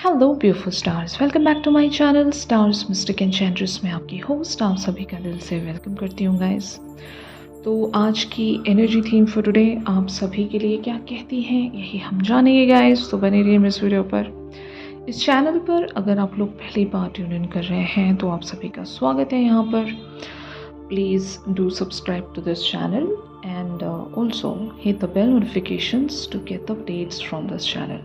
Hello beautiful stars, welcome back to my channel stars mystic enchantress में आपकी host आप सभी का दिल से वेलकम करती हूँ गाइस। तो आज की एनर्जी थीम फॉर टुडे आप सभी के लिए क्या कहती हैं यही हम जानेंगे गाइस। तो बने रहिए इस वीडियो पर। इस चैनल पर अगर आप लोग पहली बार ट्यून इन कर रहे हैं तो आप सभी का स्वागत है यहाँ पर। Please do subscribe to this channel and also hit the bell notifications to get the updates from this channel.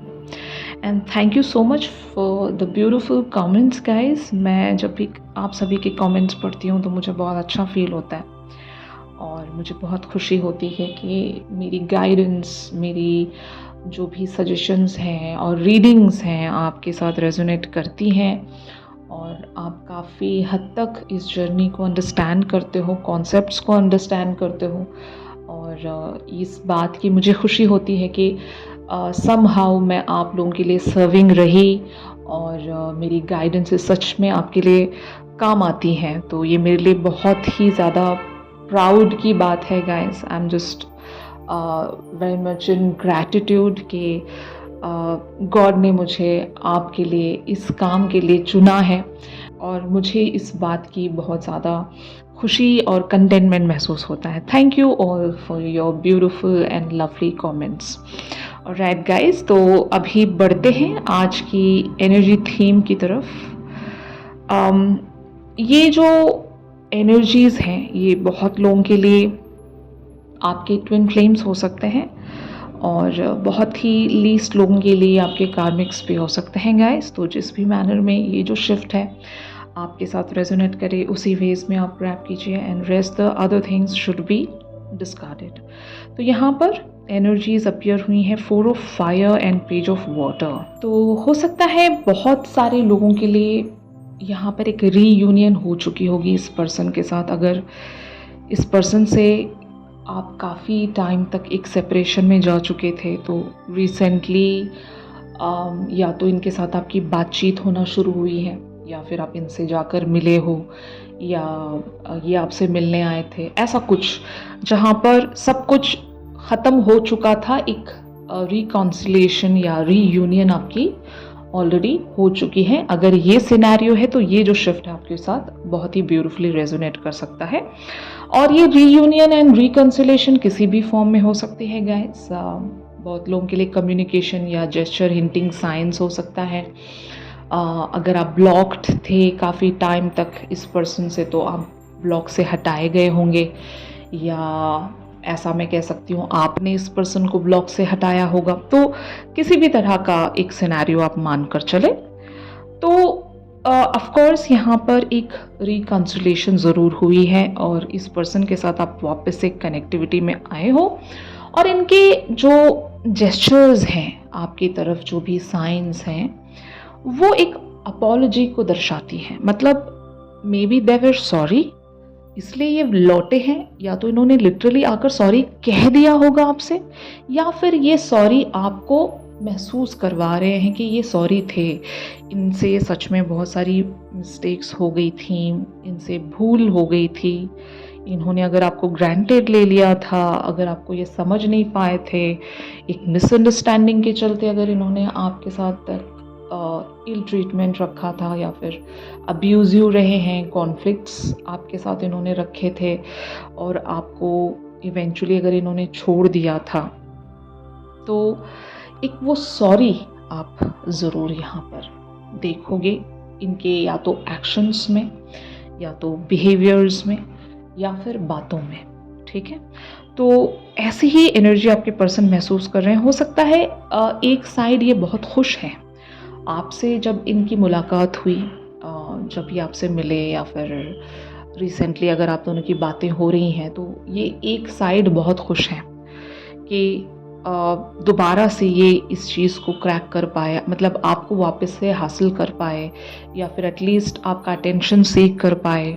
And thank you so much for the beautiful comments guys. मैं जब भी आप सभी के comments पढ़ती हूँ तो मुझे बहुत अच्छा फील होता है और मुझे बहुत खुशी होती है कि मेरी गाइडेंस, मेरी जो भी सजेशंस हैं और रीडिंग्स हैं आपके साथ रेजोनेट करती हैं और आप काफ़ी हद तक इस जर्नी को अंडरस्टैंड करते हो, कॉन्सेप्ट्स को अंडरस्टैंड करते हो। और इस बात की मुझे खुशी होती है कि समहाउ मैं आप लोगों के लिए सर्विंग रही और मेरी गाइडेंस सच में आपके लिए काम आती हैं। तो ये मेरे लिए बहुत ही ज़्यादा प्राउड की बात है guys. I am just very much in gratitude कि गॉड ने मुझे आपके लिए इस काम के लिए चुना है और मुझे इस बात की बहुत ज़्यादा खुशी और कंटेनमेंट महसूस होता है। Thank you all for your beautiful and lovely comments. Alright guys, तो अभी बढ़ते हैं आज की एनर्जी थीम की तरफ। ये जो एनर्जीज़ हैं ये बहुत लोगों के लिए आपके ट्विन फ्लेम्स हो सकते हैं और बहुत ही लीस्ट लोगों के लिए आपके कार्मिक्स भी हो सकते हैं गाइस। तो जिस भी मैनर में ये जो शिफ्ट है आपके साथ रेजोनेट करे उसी वेज में आप ग्रैब कीजिए and rest the other things should be discarded. तो यहाँ पर एनर्जीज अपीयर हुई हैं 4 of fire and page of water. तो हो सकता है बहुत सारे लोगों के लिए यहाँ पर एक रीयूनियन हो चुकी होगी इस पर्सन के साथ। अगर इस पर्सन से आप काफ़ी टाइम तक एक सेपरेशन में जा चुके थे तो रिसेंटली या तो इनके साथ आपकी बातचीत होना शुरू हुई है या फिर आप इनसे जाकर मिले हो या ये आपसे मिलने आए थे, ऐसा कुछ जहाँ पर सब कुछ ख़त्म हो चुका था। एक रिकॉन्सिलिएशन या रीयूनियन आपकी ऑलरेडी हो चुकी है। अगर ये सिनेरियो है तो ये जो शिफ्ट है आपके साथ बहुत ही ब्यूटीफुली रेजोनेट कर सकता है और ये रीयूनियन एंड रिकॉन्सिलिएशन किसी भी फॉर्म में हो सकती है गाइस। बहुत लोगों के लिए कम्युनिकेशन या जेस्चर हिंटिंग साइंस हो सकता है। अगर आप ब्लॉक्ड थे काफ़ी टाइम तक इस पर्सन से तो आप ब्लॉक से हटाए गए होंगे या ऐसा मैं कह सकती हूँ आपने इस पर्सन को ब्लॉक से हटाया होगा। तो किसी भी तरह का एक सिनेरियो आप मान कर चले तो ऑफ कोर्स यहाँ पर एक रिकॉन्सिलिएशन ज़रूर हुई है और इस पर्सन के साथ आप वापस से कनेक्टिविटी में आए हो और इनके जो जेस्चर्स हैं आपकी तरफ, जो भी साइंस हैं वो एक अपॉलॉजी को दर्शाती हैं। मतलब may be they were sorry इसलिए ये लौटे हैं, या तो इन्होंने लिटरली आकर सॉरी कह दिया होगा आपसे या फिर ये सॉरी आपको महसूस करवा रहे हैं कि ये सॉरी थे, इनसे सच में बहुत सारी मिस्टेक्स हो गई थी, इनसे भूल हो गई थी, इन्होंने अगर आपको ग्रांटेड ले लिया था, अगर आपको ये समझ नहीं पाए थे, एक मिसअंडरस्टैंडिंग के चलते अगर इन्होंने आपके साथ इल ट्रीटमेंट रखा था या फिर अब्यूज़िव रहे हैं, कॉन्फ्लिक्ट्स आपके साथ इन्होंने रखे थे और आपको इवेंचुअली अगर इन्होंने छोड़ दिया था तो एक वो सॉरी आप ज़रूर यहाँ पर देखोगे इनके या तो एक्शंस में या तो बिहेवियर्स में या फिर बातों में। ठीक है, तो ऐसी ही एनर्जी आपके पर्सन महसूस कर रहे हैं। हो सकता है एक साइड ये बहुत खुश है आपसे जब इनकी मुलाकात हुई, जब ये आपसे मिले या फिर रिसेंटली अगर आप दोनों की बातें हो रही हैं तो ये एक साइड बहुत खुश है कि दोबारा से ये इस चीज़ को क्रैक कर पाए, मतलब आपको वापस से हासिल कर पाए या फिर एटलीस्ट आपका अटेंशन सीख कर पाए।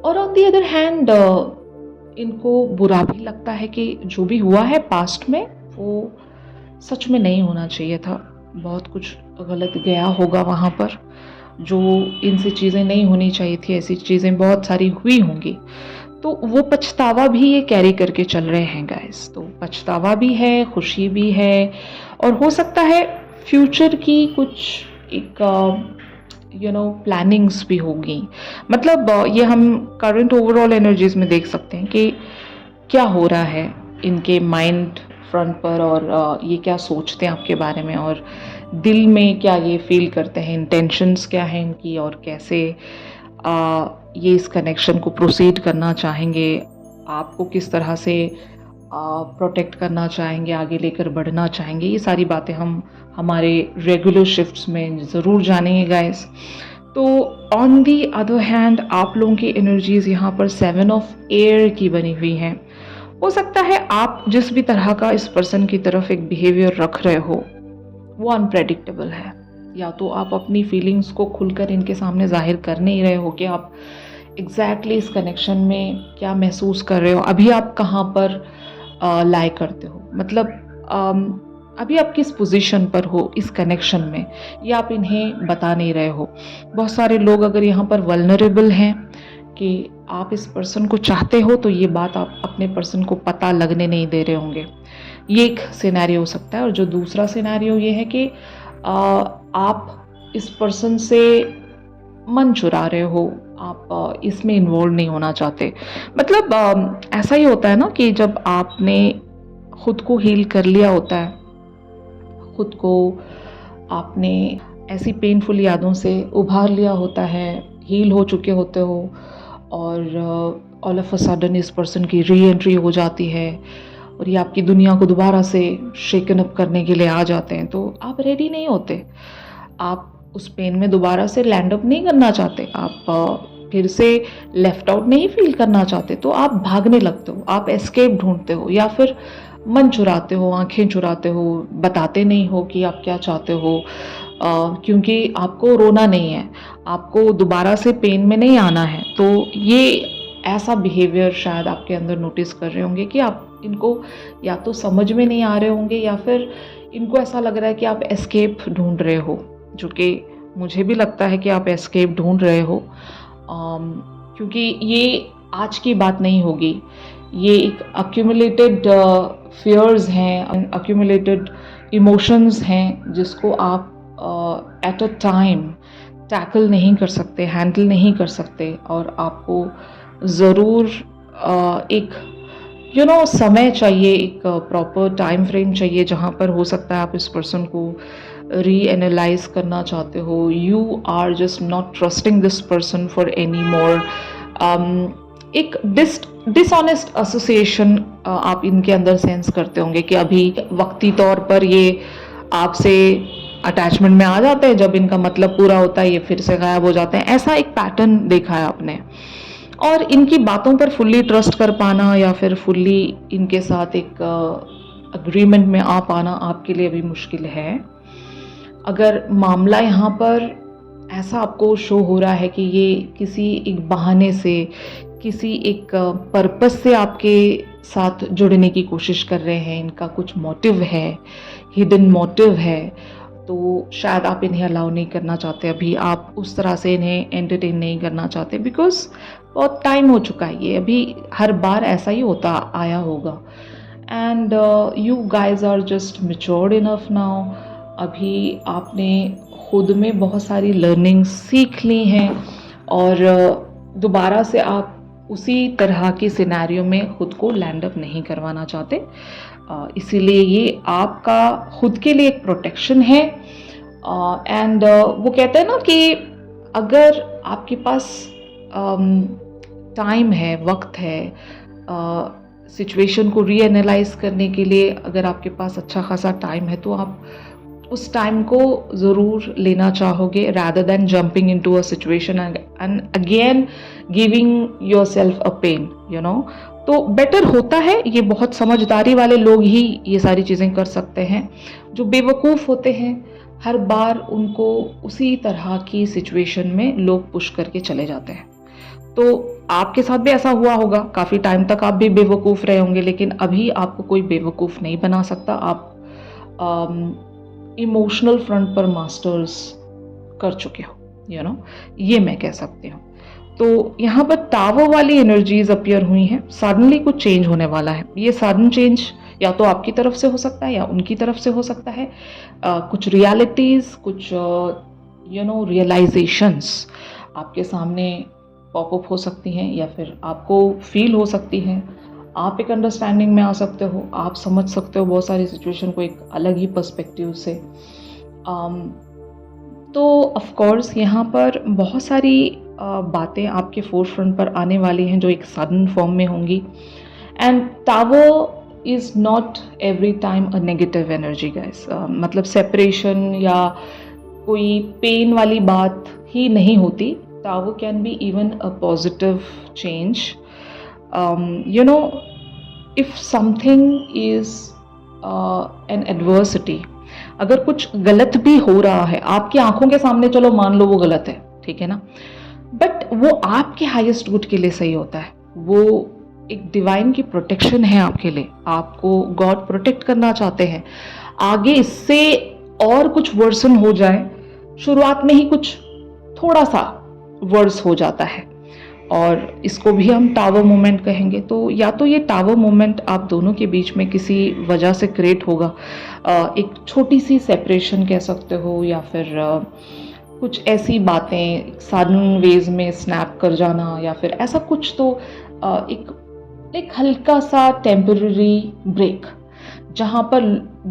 और ऑन दी अदर हैंड इनको बुरा भी लगता है कि जो भी हुआ है पास्ट में वो सच में नहीं होना चाहिए था, बहुत कुछ गलत गया होगा वहाँ पर, जो इनसे चीज़ें नहीं होनी चाहिए थी, ऐसी चीज़ें बहुत सारी हुई होंगी। तो वो पछतावा भी ये कैरी करके चल रहे हैं गाइस। तो पछतावा भी है, खुशी भी है और हो सकता है फ्यूचर की कुछ एक प्लानिंग्स भी होगी। मतलब ये हम करंट ओवरऑल एनर्जीज में देख सकते हैं कि क्या हो रहा है इनके माइंड फ्रंट पर, और ये क्या सोचते हैं आपके बारे में, और दिल में क्या ये फील करते हैं, इंटेंशंस क्या हैं इनकी, और कैसे ये इस कनेक्शन को प्रोसीड करना चाहेंगे, आपको किस तरह से प्रोटेक्ट करना चाहेंगे, आगे लेकर बढ़ना चाहेंगे। ये सारी बातें हम हमारे रेगुलर शिफ्ट्स में ज़रूर जानेंगे गाइस। तो ऑन दी अदर हैंड आप लोगों की एनर्जीज यहाँ पर 7 ऑफ एयर की बनी हुई हैं। हो सकता है आप जिस भी तरह का इस पर्सन की तरफ एक बिहेवियर रख रहे हो वो अनप्रेडिक्टेबल है, या तो आप अपनी फीलिंग्स को खुलकर इनके सामने जाहिर कर नहीं रहे हो कि आप एग्जैक्टली इस कनेक्शन में क्या महसूस कर रहे हो, अभी आप कहाँ पर लाई करते हो, मतलब अभी आप किस पोजीशन पर हो इस कनेक्शन में, ये आप इन्हें बता नहीं रहे हो। बहुत सारे लोग अगर यहाँ पर वल्नरेबल हैं कि आप इस पर्सन को चाहते हो, तो ये बात आप अपने पर्सन को पता लगने नहीं दे रहे होंगे। ये एक सिनेरियो हो सकता है। और जो दूसरा सिनेरियो ये है कि आप इस पर्सन से मन चुरा रहे हो, आप इसमें इन्वॉल्व नहीं होना चाहते। मतलब ऐसा ही होता है ना कि जब आपने खुद को हील कर लिया होता है, खुद को आपने ऐसी पेनफुल यादों से उभार लिया होता है, हील हो चुके होते हो, और ऑल ऑफ अ सडन इस पर्सन की री एंट्री हो जाती है और ये आपकी दुनिया को दोबारा से शेकन अप करने के लिए आ जाते हैं, तो आप रेडी नहीं होते। आप उस पेन में दोबारा से लैंड अप नहीं करना चाहते, आप फिर से लेफ्ट आउट नहीं फील करना चाहते, तो आप भागने लगते हो, आप एस्केप ढूंढते हो, या फिर मन चुराते हो, आंखें चुराते हो, बताते नहीं हो कि आप क्या चाहते हो, क्योंकि आपको रोना नहीं है, आपको दोबारा से पेन में नहीं आना है। तो ये ऐसा बिहेवियर शायद आपके अंदर नोटिस कर रहे होंगे कि आप इनको या तो समझ में नहीं आ रहे होंगे, या फिर इनको ऐसा लग रहा है कि आप एस्केप ढूंढ रहे हो, जो कि मुझे भी लगता है कि आप एस्केप ढूंढ रहे हो, क्योंकि ये आज की बात नहीं होगी, ये एक अक्यूमुलेटेड फियर्स हैं, अक्यूमुलेटेड इमोशंस हैं, जिसको आप एट अ टाइम टैकल नहीं कर सकते, हैंडल नहीं कर सकते, और आपको ज़रूर एक समय चाहिए, एक प्रॉपर टाइम फ्रेम चाहिए, जहाँ पर हो सकता है आप इस पर्सन को री एनालाइज करना चाहते हो। You are just not trusting this person for any more. एक डिसऑनेस्ट एसोसिएशन आप इनके अंदर सेंस करते होंगे कि अभी वक्ती तौर पर ये आपसे अटैचमेंट में आ जाते हैं, जब इनका मतलब पूरा होता है ये फिर से गायब हो जाते हैं। ऐसा एक पैटर्न देखा है आपने, और इनकी बातों पर फुल्ली ट्रस्ट कर पाना या फिर फुल्ली इनके साथ एक अग्रीमेंट में आ पाना आपके लिए भी मुश्किल है। अगर मामला यहाँ पर ऐसा आपको शो हो रहा है कि ये किसी एक बहाने से, किसी एक पर्पस से आपके साथ जुड़ने की कोशिश कर रहे हैं, इनका कुछ मोटिव है, हिडन मोटिव है, तो शायद आप इन्हें अलाउ नहीं करना चाहते, अभी आप उस तरह से इन्हें एंटरटेन नहीं करना चाहते, बिकॉज बहुत टाइम हो चुका है, ये अभी हर बार ऐसा ही होता आया होगा। And you guys are just matured enough now. अभी आपने खुद में बहुत सारी लर्निंग्स सीख ली हैं, और दोबारा से आप उसी तरह की सिनेरियो में खुद को लैंड अप नहीं करवाना चाहते, इसीलिए ये आपका खुद के लिए एक प्रोटेक्शन है। एंड वो कहते हैं ना कि अगर आपके पास टाइम है, वक्त है, सिचुएशन को रीएनालाइज करने के लिए अगर आपके पास अच्छा खासा टाइम है, तो आप उस टाइम को ज़रूर लेना चाहोगे, rather than jumping into a situation and again giving yourself a pain, तो बेटर होता है। ये बहुत समझदारी वाले लोग ही ये सारी चीज़ें कर सकते हैं। जो बेवकूफ़ होते हैं, हर बार उनको उसी तरह की सिचुएशन में लोग पुश करके चले जाते हैं। तो आपके साथ भी ऐसा हुआ होगा, काफ़ी टाइम तक आप भी बेवकूफ़ रहे होंगे, लेकिन अभी आपको कोई बेवकूफ़ नहीं बना सकता। आप इमोशनल फ्रंट पर मास्टर्स कर चुके हो, ये मैं कह सकती हूँ। तो यहाँ पर टावर वाली एनर्जीज अपीयर हुई हैं, सडनली कुछ चेंज होने वाला है। ये सडन चेंज या तो आपकी तरफ से हो सकता है या उनकी तरफ से हो सकता है। कुछ रियलिटीज़, कुछ रियलाइजेशंस आपके सामने पॉपअप हो सकती हैं या फिर आपको फील हो सकती हैं। आप एक अंडरस्टैंडिंग में आ सकते हो, आप समझ सकते हो बहुत सारी सिचुएशन को एक अलग ही पर्सपेक्टिव से। तो ऑफ कोर्स यहाँ पर बहुत सारी बातें आपके फोर फ्रंट पर आने वाली हैं जो एक सडन फॉर्म में होंगी। And tower is not every time a negative energy guys. मतलब सेपरेशन या कोई पेन वाली बात ही नहीं होती। Tower can be even a positive change. If something is an adversity, अगर कुछ गलत भी हो रहा है आपकी आंखों के सामने, चलो मान लो वो गलत है, ठीक है ना, बट वो आपके हाईएस्ट गुड के लिए सही होता है। वो एक डिवाइन की प्रोटेक्शन है आपके लिए, आपको गॉड प्रोटेक्ट करना चाहते हैं। आगे इससे और कुछ वर्सन हो जाए, शुरुआत में ही कुछ थोड़ा सा वर्स हो जाता है, और इसको भी हम टावर मोमेंट कहेंगे। तो या तो ये टावर मोमेंट आप दोनों के बीच में किसी वजह से क्रिएट होगा, एक छोटी सी सेपरेशन कह सकते हो, या फिर कुछ ऐसी बातें सडन वेज में स्नैप कर जाना, या फिर ऐसा कुछ। तो एक हल्का सा टेम्पररी ब्रेक, जहाँ पर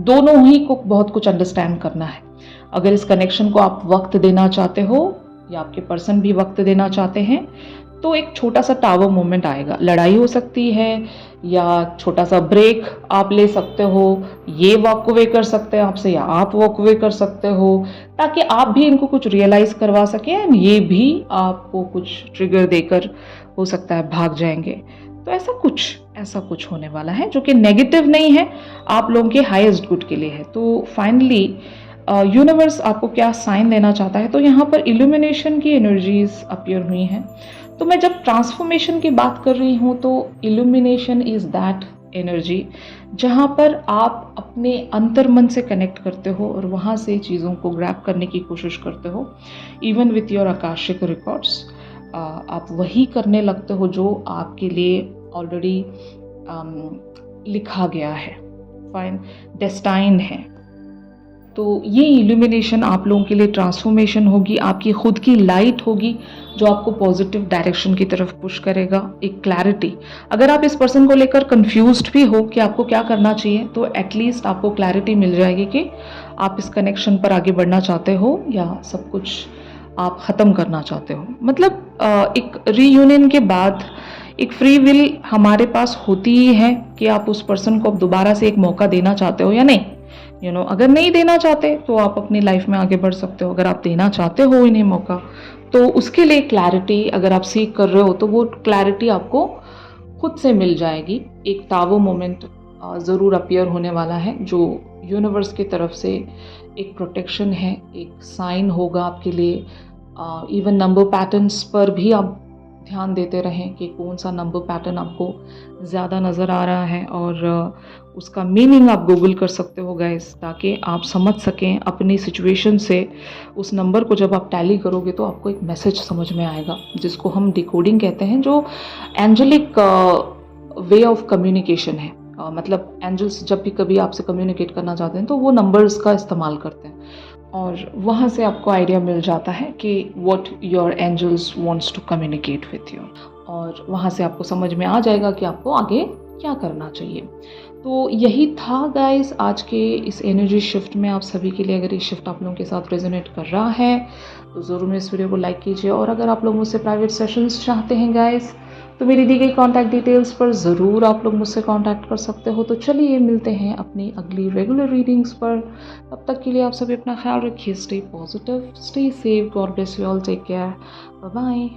दोनों ही को बहुत कुछ अंडरस्टैंड करना है। अगर इस कनेक्शन को आप वक्त देना चाहते हो या आपके पर्सन भी वक्त देना चाहते हैं, तो एक छोटा सा टावर मोमेंट आएगा। लड़ाई हो सकती है या छोटा सा ब्रेक आप ले सकते हो, ये वॉक अवे कर सकते हैं आपसे या आप वॉक अवे कर सकते हो, ताकि आप भी इनको कुछ रियलाइज करवा सकें एंड ये भी आपको कुछ ट्रिगर देकर हो सकता है भाग जाएंगे। तो ऐसा कुछ होने वाला है जो कि नेगेटिव नहीं है, आप लोगों के हाईएस्ट गुड के लिए है। तो फाइनली यूनिवर्स आपको क्या साइन देना चाहता है, तो यहाँ पर इल्यूमिनेशन की एनर्जीज अपीयर हुई हैं। तो मैं जब ट्रांसफॉर्मेशन की बात कर रही हूँ तो इल्यूमिनेशन इज दैट एनर्जी जहाँ पर आप अपने अंतर्मन से कनेक्ट करते हो और वहाँ से चीज़ों को ग्रैब करने की कोशिश करते हो। Even with your Akashic records आप वही करने लगते हो जो आपके लिए ऑलरेडी लिखा गया है, फाइन, डेस्टाइन है। तो ये इल्यूमिनेशन आप लोगों के लिए ट्रांसफॉर्मेशन होगी, आपकी खुद की लाइट होगी जो आपको पॉजिटिव डायरेक्शन की तरफ पुश करेगा। एक क्लैरिटी, अगर आप इस पर्सन को लेकर कंफ्यूज्ड भी हो कि आपको क्या करना चाहिए, तो एटलीस्ट आपको क्लैरिटी मिल जाएगी कि आप इस कनेक्शन पर आगे बढ़ना चाहते हो या सब कुछ आप ख़त्म करना चाहते हो। मतलब एक रीयूनियन के बाद एक फ्री विल हमारे पास होती ही है कि आप उस पर्सन को अब दोबारा से एक मौका देना चाहते हो या नहीं। अगर नहीं देना चाहते तो आप अपनी लाइफ में आगे बढ़ सकते हो। अगर आप देना चाहते हो इन्हें मौका, तो उसके लिए क्लैरिटी अगर आप सीख कर रहे हो तो वो क्लैरिटी आपको खुद से मिल जाएगी। एक टावर मोमेंट ज़रूर अपीयर होने वाला है जो यूनिवर्स की तरफ से एक प्रोटेक्शन है, एक साइन होगा आपके लिए। इवन नंबर पैटर्न्स पर भी आप ध्यान देते रहें कि कौन सा नंबर पैटर्न आपको ज़्यादा नज़र आ रहा है, और उसका मीनिंग आप गूगल कर सकते हो गाइस, ताकि आप समझ सकें अपनी सिचुएशन से। उस नंबर को जब आप टैली करोगे तो आपको एक मैसेज समझ में आएगा जिसको हम डिकोडिंग कहते हैं, जो एंजलिक वे ऑफ कम्युनिकेशन है। मतलब एंजल्स जब भी कभी आपसे कम्युनिकेट करना चाहते हैं तो वो नंबर्स का इस्तेमाल करते हैं, और वहाँ से आपको आइडिया मिल जाता है कि what your angels wants to communicate with you, और वहाँ से आपको समझ में आ जाएगा कि आपको आगे क्या करना चाहिए। तो यही था गाइस आज के इस एनर्जी शिफ्ट में। आप सभी के लिए अगर ये शिफ्ट आप लोगों के साथ रेजोनेट कर रहा है तो ज़रूर इस वीडियो को लाइक कीजिए, और अगर आप लोग मुझसे प्राइवेट सेशंस चाहते हैं गाइस तो मेरी दी गई कॉन्टैक्ट डिटेल्स पर ज़रूर आप लोग मुझसे कॉन्टैक्ट कर सकते हो। तो चलिए मिलते हैं अपनी अगली रेगुलर रीडिंग्स पर। तब तक के लिए आप सभी अपना ख्याल रखिए। Stay positive, stay safe, God bless you all, take care, bye bye.